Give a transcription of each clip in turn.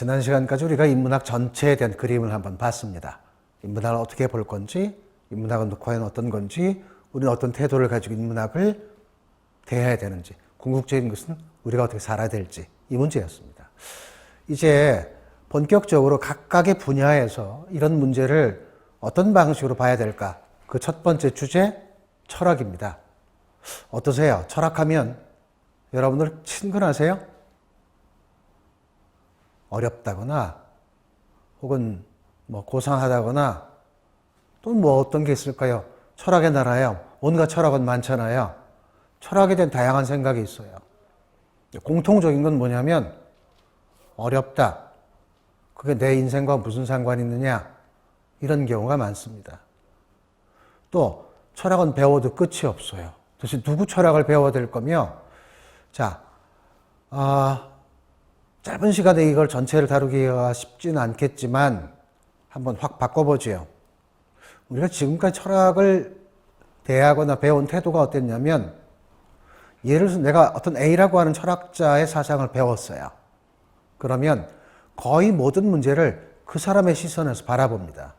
지난 시간까지 우리가 인문학 전체에 대한 그림을 한번 봤습니다. 인문학을 어떻게 볼 건지, 인문학은 과연 어떤 건지, 우리는 어떤 태도를 가지고 인문학을 대해야 되는지, 궁극적인 것은 우리가 어떻게 살아야 될지, 이 문제였습니다. 이제 본격적으로 각각의 분야에서 이런 문제를 어떤 방식으로 봐야 될까? 그 첫 번째 주제, 철학입니다. 어떠세요? 철학하면 여러분들 친근하세요? 어렵다거나 혹은 뭐 고상하다거나 또 뭐 어떤 게 있을까요? 철학의 나라에 온갖 철학은 많잖아요. 철학에 대한 다양한 생각이 있어요. 공통적인 건 뭐냐면 어렵다. 그게 내 인생과 무슨 상관이 있느냐? 이런 경우가 많습니다. 또 철학은 배워도 끝이 없어요. 도대체 누구 철학을 배워야 될 거며? 자, 짧은 시간에 이걸 전체를 다루기가 쉽지는 않겠지만 한번 확 바꿔보죠. 우리가 지금까지 철학을 대하거나 배운 태도가 어땠냐면, 예를 들어서 내가 어떤 A라고 하는 철학자의 사상을 배웠어요. 그러면 거의 모든 문제를 그 사람의 시선에서 바라봅니다.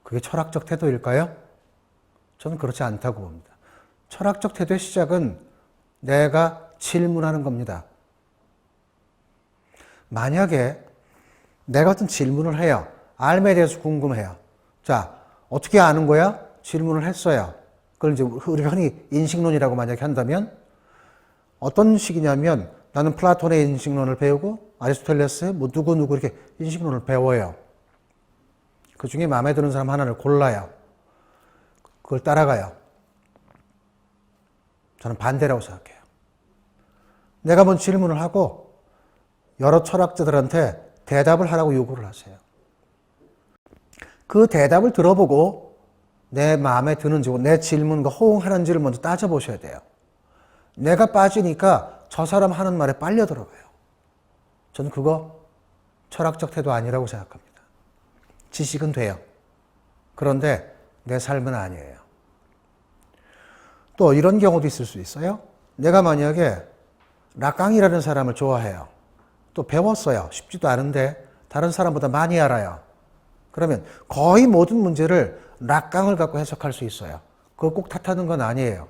그게 철학적 태도일까요? 저는 그렇지 않다고 봅니다. 철학적 태도의 시작은 내가 질문하는 겁니다. 만약에 내가 어떤 질문을 해요. 삶에 대해서 궁금해요. 자, 어떻게 아는 거야? 질문을 했어요. 그걸 이제 우리가 흔히 인식론이라고 만약에 한다면 어떤 식이냐면 나는 플라톤의 인식론을 배우고 아리스토텔레스의 뭐 누구 이렇게 인식론을 배워요. 그 중에 마음에 드는 사람 하나를 골라요. 그걸 따라가요. 저는 반대라고 생각해요. 내가 뭔 질문을 하고 여러 철학자들한테 대답을 하라고 요구를 하세요. 그 대답을 들어보고 내 마음에 드는지 내 질문과 호응하는지를 먼저 따져보셔야 돼요. 내가 빠지니까 저 사람 하는 말에 빨려 들어가요. 저는 그거 철학적 태도 아니라고 생각합니다. 지식은 돼요. 그런데 내 삶은 아니에요. 또 이런 경우도 있을 수 있어요. 내가 만약에 라깡이라는 사람을 좋아해요. 또 배웠어요. 쉽지도 않은데 다른 사람보다 많이 알아요. 그러면 거의 모든 문제를 라깡을 갖고 해석할 수 있어요. 그거 꼭 탓하는 건 아니에요.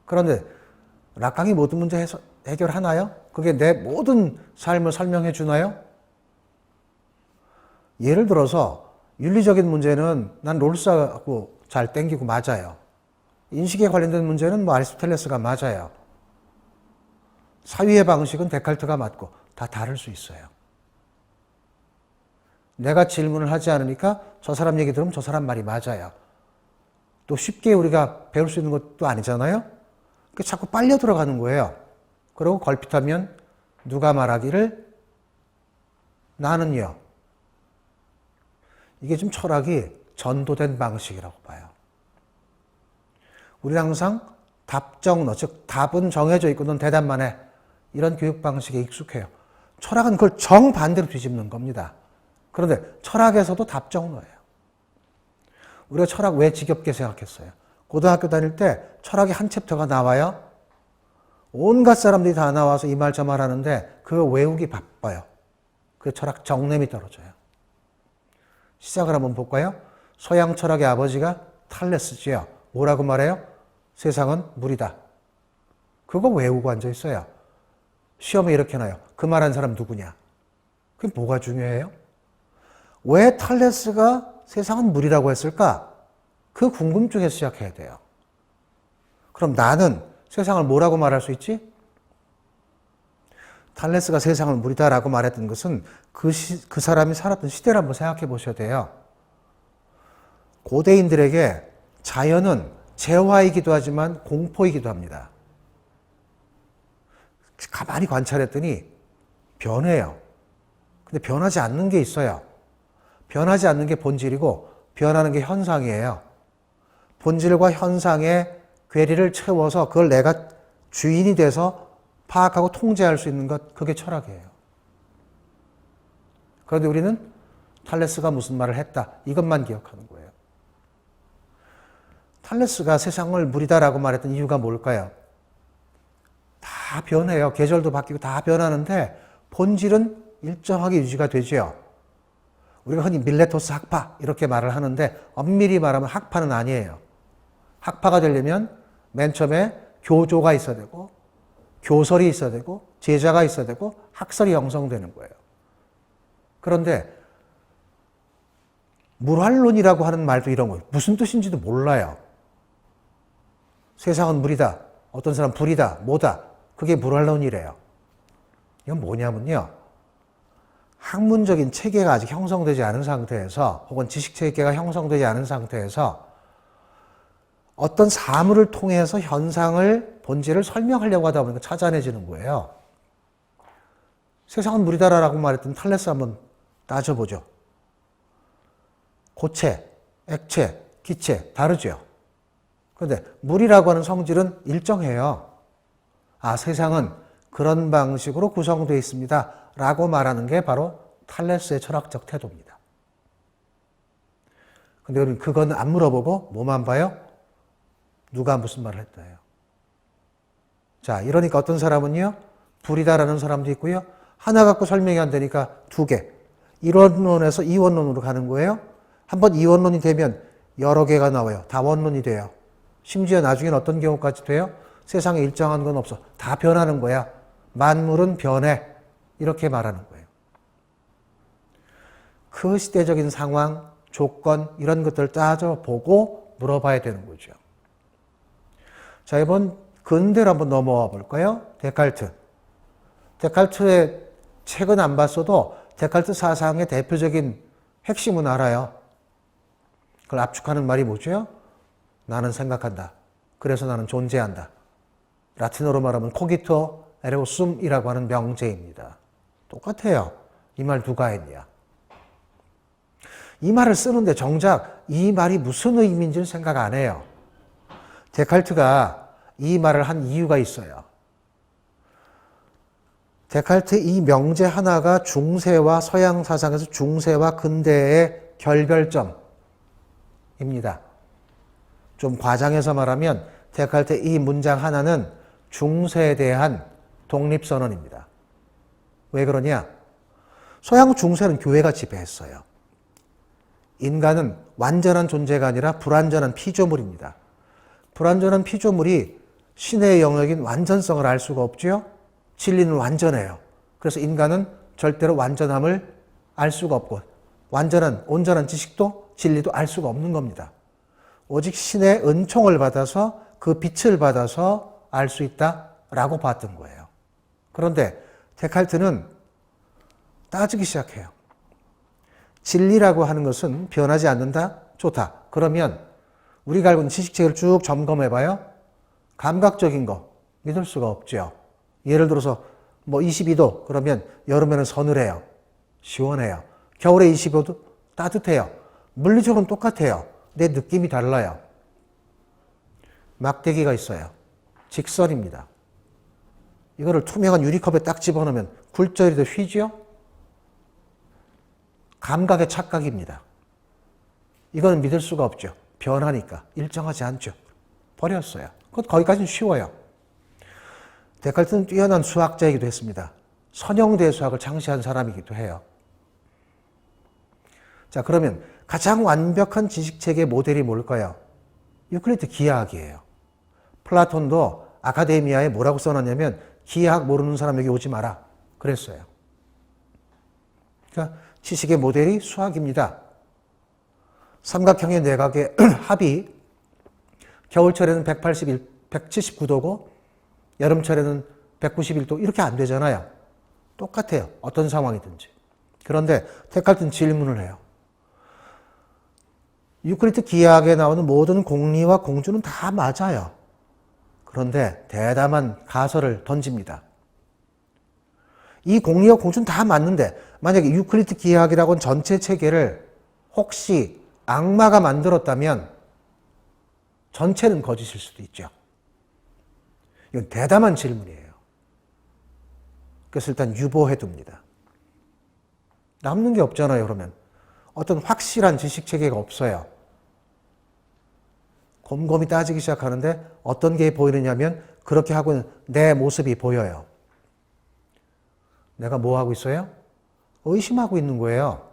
그런데 라깡이 모든 문제 해결하나요? 그게 내 모든 삶을 설명해 주나요? 예를 들어서 윤리적인 문제는 난 롤스하고 잘 땡기고 맞아요. 인식에 관련된 문제는 뭐 아리스토텔레스가 맞아요. 사유의 방식은 데칼트가 맞고 다 다를 수 있어요. 내가 질문을 하지 않으니까 저 사람 얘기 들으면 저 사람 말이 맞아요. 또 쉽게 우리가 배울 수 있는 것도 아니잖아요. 그 자꾸 빨려 들어가는 거예요. 그리고 걸핏하면 누가 말하기를 나는요. 이게 좀 철학이 전도된 방식이라고 봐요. 우리는 항상 답정너, 즉 답은 정해져 있고 넌 대답만 해. 이런 교육 방식에 익숙해요. 철학은 그걸 정반대로 뒤집는 겁니다. 그런데 철학에서도 답정너예요. 우리가 철학 왜 지겹게 생각했어요? 고등학교 다닐 때 철학의 한 챕터가 나와요. 온갖 사람들이 다 나와서 이 말 저 말 하는데 그거 외우기 바빠요. 그 철학 정념이 떨어져요. 시작을 한번 볼까요? 서양 철학의 아버지가 탈레스지요. 뭐라고 말해요? 세상은 물이다. 그거 외우고 앉아 있어요. 시험에 이렇게 나요. 그 말한 사람 누구냐? 그게 뭐가 중요해요? 왜 탈레스가 세상은 물이라고 했을까? 그 궁금증에서 시작해야 돼요. 그럼 나는 세상을 뭐라고 말할 수 있지? 탈레스가 세상을 물이다라고 말했던 것은 그 사람이 살았던 시대를 한번 생각해 보셔야 돼요. 고대인들에게 자연은 재화이기도 하지만 공포이기도 합니다. 가만히 관찰했더니 변해요. 근데 변하지 않는 게 있어요. 변하지 않는 게 본질이고 변하는 게 현상이에요. 본질과 현상의 괴리를 채워서 그걸 내가 주인이 돼서 파악하고 통제할 수 있는 것, 그게 철학이에요. 그런데 우리는 탈레스가 무슨 말을 했다, 이것만 기억하는 거예요. 탈레스가 세상을 물이다라고 말했던 이유가 뭘까요? 다 변해요. 계절도 바뀌고 다 변하는데 본질은 일정하게 유지가 되지요. 우리가 흔히 밀레토스 학파 이렇게 말을 하는데 엄밀히 말하면 학파는 아니에요. 학파가 되려면 맨 처음에 교조가 있어야 되고 교설이 있어야 되고 제자가 있어야 되고 학설이 형성되는 거예요. 그런데 물활론이라고 하는 말도 이런 거예요. 무슨 뜻인지도 몰라요. 세상은 물이다. 어떤 사람 불이다. 뭐다. 그게 물활론이래요. 이건 뭐냐면요. 학문적인 체계가 아직 형성되지 않은 상태에서 혹은 지식체계가 형성되지 않은 상태에서 어떤 사물을 통해서 현상을, 본질을 설명하려고 하다 보니까 찾아내지는 거예요. 세상은 물이다라고 말했던 탈레스 한번 따져보죠. 고체, 액체, 기체 다르죠. 그런데 물이라고 하는 성질은 일정해요. 아, 세상은 그런 방식으로 구성되어 있습니다. 라고 말하는 게 바로 탈레스의 철학적 태도입니다. 근데 우리는 그건 안 물어보고 뭐만 봐요? 누가 무슨 말을 했다요. 자, 이러니까 어떤 사람은요, 불이다라는 사람도 있고요. 하나 갖고 설명이 안 되니까 두 개. 일원론에서 이원론으로 가는 거예요. 한번 이원론이 되면 여러 개가 나와요. 다원론이 돼요. 심지어 나중에는 어떤 경우까지 돼요? 세상에 일정한 건 없어. 다 변하는 거야. 만물은 변해. 이렇게 말하는 거예요. 그 시대적인 상황, 조건 이런 것들을 따져보고 물어봐야 되는 거죠. 자, 이번 근대로 한번 넘어와 볼까요? 데칼트. 데칼트의 책은 안 봤어도 데칼트 사상의 대표적인 핵심은 알아요. 그걸 압축하는 말이 뭐죠? 나는 생각한다. 그래서 나는 존재한다. 라틴어로 말하면 코기토 에르고 숨이라고 하는 명제입니다. 똑같아요. 이 말 누가 했냐? 이 말을 쓰는데 정작 이 말이 무슨 의미인지는 생각 안 해요. 데칼트가 이 말을 한 이유가 있어요. 데칼트의 이 명제 하나가 중세와 서양 사상에서 중세와 근대의 결별점입니다. 좀 과장해서 말하면 데칼트의 이 문장 하나는 중세에 대한 독립선언입니다. 왜 그러냐? 서양 중세는 교회가 지배했어요. 인간은 완전한 존재가 아니라 불완전한 피조물입니다. 불완전한 피조물이 신의 영역인 완전성을 알 수가 없죠. 진리는 완전해요. 그래서 인간은 절대로 완전함을 알 수가 없고 온전한 지식도 진리도 알 수가 없는 겁니다. 오직 신의 은총을 받아서 그 빛을 받아서 알 수 있다라고 봤던 거예요. 그런데 데칼트는 따지기 시작해요. 진리라고 하는 것은 변하지 않는다? 좋다. 그러면 우리가 알고 있는 지식체계를 쭉 점검해봐요. 감각적인 거 믿을 수가 없죠. 예를 들어서 22도 그러면 여름에는 서늘해요. 시원해요. 겨울에 25도 따뜻해요. 물리적으로는 똑같아요. 내 느낌이 달라요. 막대기가 있어요. 직선입니다. 이거를 투명한 유리컵에 딱 집어넣으면 굴절이 휘죠? 감각의 착각입니다. 이거는 믿을 수가 없죠. 변하니까. 일정하지 않죠. 버렸어요. 거기까지는 쉬워요. 데칼트는 뛰어난 수학자이기도 했습니다. 선형대수학을 창시한 사람이기도 해요. 자, 그러면 가장 완벽한 지식체계 모델이 뭘까요? 유클리드 기하학이에요. 플라톤도 아카데미아에 뭐라고 써놨냐면 기하학 모르는 사람 여기 오지 마라 그랬어요. 그러니까 지식의 모델이 수학입니다. 삼각형의 내각의 합이 겨울철에는 179도고 여름철에는 191도 이렇게 안 되잖아요. 똑같아요. 어떤 상황이든지. 그런데 데칼트는 질문을 해요. 유클리드 기하학에 나오는 모든 공리와 공주는 다 맞아요. 그런데 대담한 가설을 던집니다. 이 공리와 공주는 다 맞는데 만약에 유클리드 기하학이라고 하는 전체 체계를 혹시 악마가 만들었다면 전체는 거짓일 수도 있죠. 이건 대담한 질문이에요. 그래서 일단 유보해 둡니다. 남는 게 없잖아요, 그러면. 어떤 확실한 지식체계가 없어요. 곰곰이 따지기 시작하는데 어떤 게 보이느냐면 그렇게 하고 있는 내 모습이 보여요. 내가 뭐 하고 있어요? 의심하고 있는 거예요.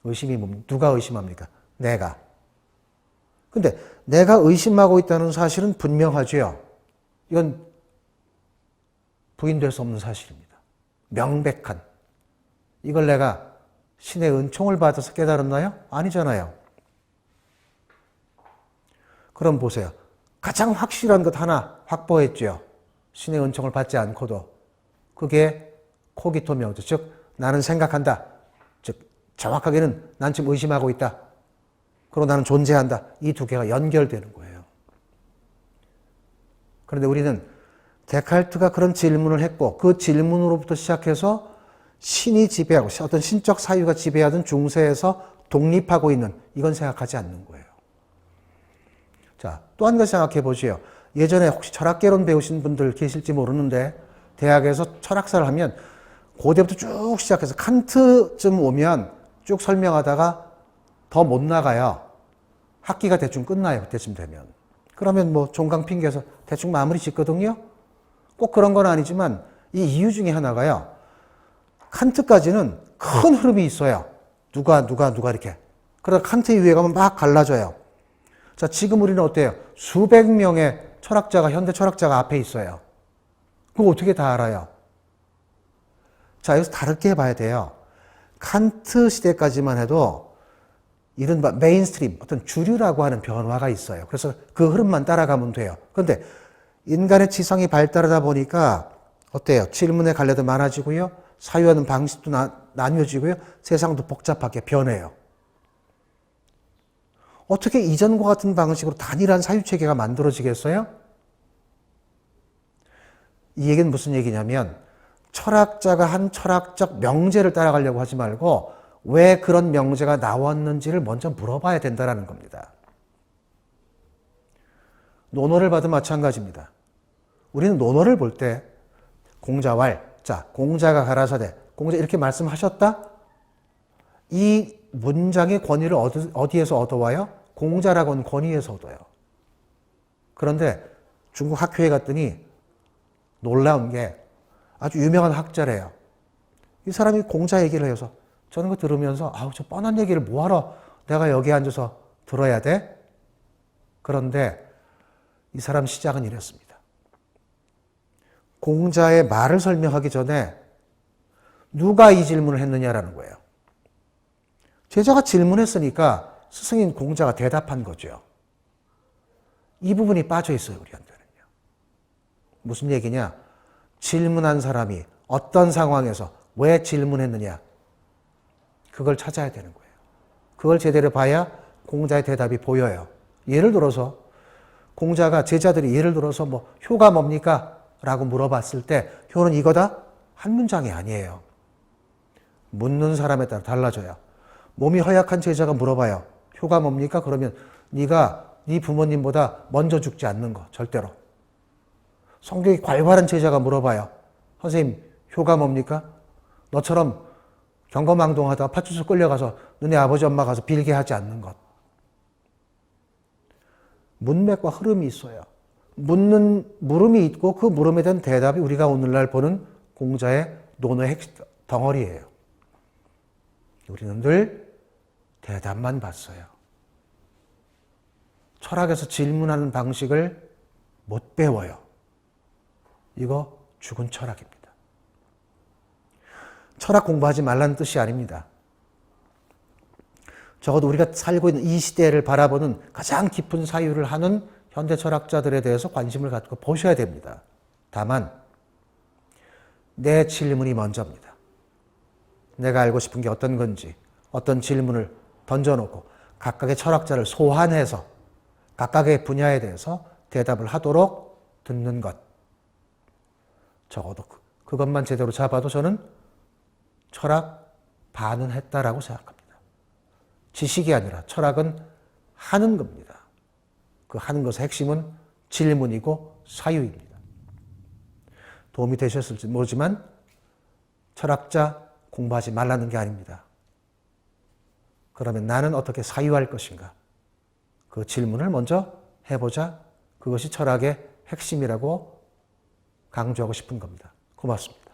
의심이 뭡니까? 누가 의심합니까? 내가. 근데 내가 의심하고 있다는 사실은 분명하죠. 이건 부인될 수 없는 사실입니다. 명백한. 이걸 내가 신의 은총을 받아서 깨달았나요? 아니잖아요. 그럼 보세요. 가장 확실한 것 하나 확보했죠. 신의 은총을 받지 않고도. 그게 코기토 명조. 즉 나는 생각한다. 즉 정확하게는 난 지금 의심하고 있다. 그리고 나는 존재한다. 이 두 개가 연결되는 거예요. 그런데 우리는 데카르트가 그런 질문을 했고 그 질문으로부터 시작해서 신이 지배하고 어떤 신적 사유가 지배하던 중세에서 독립하고 있는 이건 생각하지 않는 거예요. 자, 또 한 가지 생각해 보시요. 예전에 혹시 철학개론 배우신 분들 계실지 모르는데 대학에서 철학사를 하면 고대부터 쭉 시작해서 칸트쯤 오면 쭉 설명하다가 더 못 나가요. 학기가 대충 끝나요. 그때쯤 되면. 그러면 뭐 종강 핑계에서 대충 마무리 짓거든요. 꼭 그런 건 아니지만 이 이유 중에 하나가요. 칸트까지는 큰 흐름이 있어요. 누가 이렇게. 그러다 칸트 이후에 가면 막 갈라져요. 자, 지금 우리는 어때요? 수백 명의 철학자가, 현대 철학자가 앞에 있어요. 그거 어떻게 다 알아요? 자, 여기서 다르게 해봐야 돼요. 칸트 시대까지만 해도 이른바 메인스트림, 어떤 주류라고 하는 변화가 있어요. 그래서 그 흐름만 따라가면 돼요. 그런데 인간의 지성이 발달하다 보니까 어때요? 질문의 갈래도 많아지고요. 사유하는 방식도 나뉘어지고요. 세상도 복잡하게 변해요. 어떻게 이전과 같은 방식으로 단일한 사유체계가 만들어지겠어요? 이 얘기는 무슨 얘기냐면 철학자가 한 철학적 명제를 따라가려고 하지 말고 왜 그런 명제가 나왔는지를 먼저 물어봐야 된다는 겁니다. 논어를 봐도 마찬가지입니다. 우리는 논어를 볼 때 공자왈, 자, 공자가 가라사대, 공자 이렇게 말씀하셨다? 이 문장의 권위를 어디에서 얻어와요? 공자라고 하는 권위에서 얻어요. 그런데 중국 학회에 갔더니 놀라운 게 아주 유명한 학자래요. 이 사람이 공자 얘기를 해서 저는 그거 들으면서 아우 저 뻔한 얘기를 뭐하러 내가 여기 앉아서 들어야 돼? 그런데 이 사람 시작은 이랬습니다. 공자의 말을 설명하기 전에 누가 이 질문을 했느냐라는 거예요. 제자가 질문했으니까 스승인 공자가 대답한 거죠. 이 부분이 빠져 있어요, 우리한테는요. 무슨 얘기냐? 질문한 사람이 어떤 상황에서 왜 질문했느냐? 그걸 찾아야 되는 거예요. 그걸 제대로 봐야 공자의 대답이 보여요. 예를 들어서 공자가 제자들이 예를 들어서 뭐 효가 뭡니까? 라고 물어봤을 때 효는 이거다? 한 문장이 아니에요. 묻는 사람에 따라 달라져요. 몸이 허약한 제자가 물어봐요. 효가 뭡니까? 그러면 네가 네 부모님보다 먼저 죽지 않는 거 절대로. 성격이 괄괄한 제자가 물어봐요. 선생님 효가 뭡니까? 너처럼 경거망동하다가 파출소 끌려가서 너네 아버지 엄마 가서 빌게 하지 않는 것. 문맥과 흐름이 있어요. 물음이 있고 그 물음에 대한 대답이 우리가 오늘날 보는 공자의 논어의 핵 덩어리예요. 우리는 늘 대답만 봤어요. 철학에서 질문하는 방식을 못 배워요. 이거 죽은 철학입니다. 철학 공부하지 말라는 뜻이 아닙니다. 적어도 우리가 살고 있는 이 시대를 바라보는 가장 깊은 사유를 하는 현대 철학자들에 대해서 관심을 갖고 보셔야 됩니다. 다만 내 질문이 먼저입니다. 내가 알고 싶은 게 어떤 건지 어떤 질문을 던져놓고 각각의 철학자를 소환해서 각각의 분야에 대해서 대답을 하도록 듣는 것. 적어도 그것만 제대로 잡아도 저는 철학 반은 했다라고 생각합니다. 지식이 아니라 철학은 하는 겁니다. 그 하는 것의 핵심은 질문이고 사유입니다. 도움이 되셨을지 모르지만 철학자 공부하지 말라는 게 아닙니다. 그러면 나는 어떻게 사유할 것인가? 그 질문을 먼저 해보자. 그것이 철학의 핵심이라고 강조하고 싶은 겁니다. 고맙습니다.